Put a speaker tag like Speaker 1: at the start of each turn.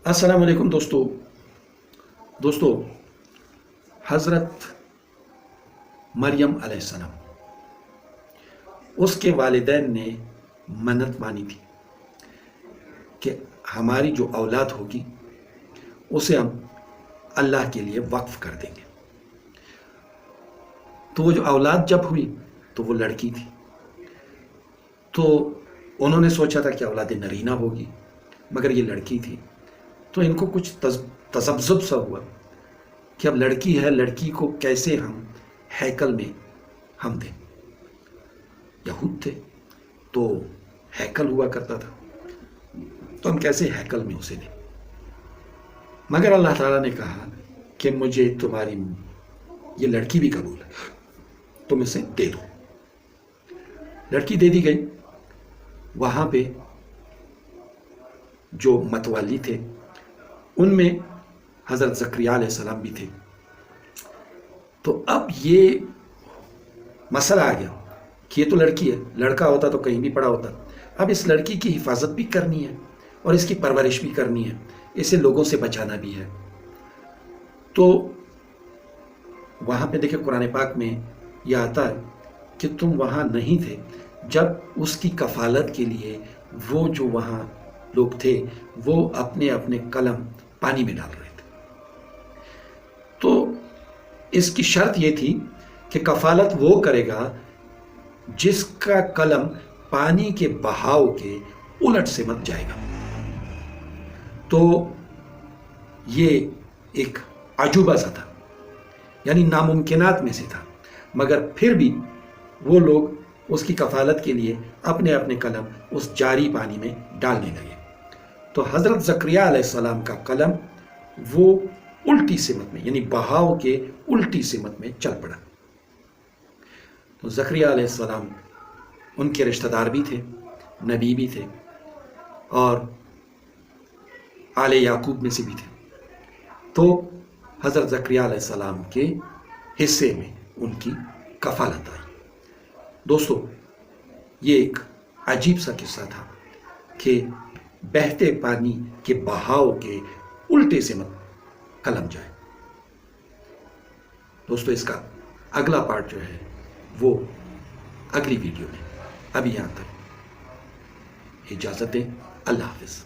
Speaker 1: السلام علیکم دوستو حضرت مریم علیہ السلام، اس کے والدین نے منت مانی تھی کہ ہماری جو اولاد ہوگی اسے ہم اللہ کے لیے وقف کر دیں گے۔ تو وہ جو اولاد جب ہوئی تو وہ لڑکی تھی، تو انہوں نے سوچا تھا کہ اولاد نرینہ ہوگی، مگر یہ لڑکی تھی۔ تو ان کو کچھ تذبذب سا ہوا کہ اب لڑکی ہے، لڑکی کو کیسے ہم ہیکل میں ہم دیں۔ یہود تھے تو ہیکل ہوا کرتا تھا، تو ہم کیسے ہیکل میں اسے دیں۔ مگر اللہ تعالیٰ نے کہا کہ مجھے تمہاری یہ لڑکی بھی قبول ہے، تم اسے دے دو۔ لڑکی دے دی گئی۔ وہاں پہ جو متولی تھے ان میں حضرت زکریا علیہ السلام بھی تھے۔ تو اب یہ مسئلہ آ گیا کہ یہ تو لڑکی ہے، لڑکا ہوتا تو کہیں بھی پڑا ہوتا۔ اب اس لڑکی کی حفاظت بھی کرنی ہے اور اس کی پرورش بھی کرنی ہے، اسے لوگوں سے بچانا بھی ہے۔ تو وہاں پہ دیکھیں قرآن پاک میں یہ آتا ہے کہ تم وہاں نہیں تھے جب اس کی کفالت کے لیے وہ جو وہاں لوگ تھے وہ اپنے اپنے قلم پانی میں ڈال رہے تھے۔ تو اس کی شرط یہ تھی کہ کفالت وہ کرے گا جس کا قلم پانی کے بہاؤ کے الٹ سے مت جائے گا۔ تو یہ ایک عجوبہ سا تھا، یعنی ناممکنات میں سے تھا، مگر پھر بھی وہ لوگ اس کی کفالت کے لیے اپنے اپنے قلم اس جاری پانی میں ڈالنے لگے۔ تو حضرت زکریا علیہ السلام کا قلم وہ الٹی سمت میں، یعنی بہاؤ کے الٹی سمت میں چل پڑا۔ تو زکریا علیہ السلام ان کے رشتہ دار بھی تھے، نبی بھی تھے، اور آل یعقوب میں سے بھی تھے۔ تو حضرت زکریا علیہ السلام کے حصے میں ان کی کفالت آئی۔ دوستو، یہ ایک عجیب سا قصہ تھا کہ بہتے پانی کے بہاؤ کے الٹے سے مت قلم جائے۔ دوستو، اس کا اگلا پارٹ جو ہے وہ اگلی ویڈیو میں۔ ابھی یہاں تک اجازت دیں، اللہ حافظ۔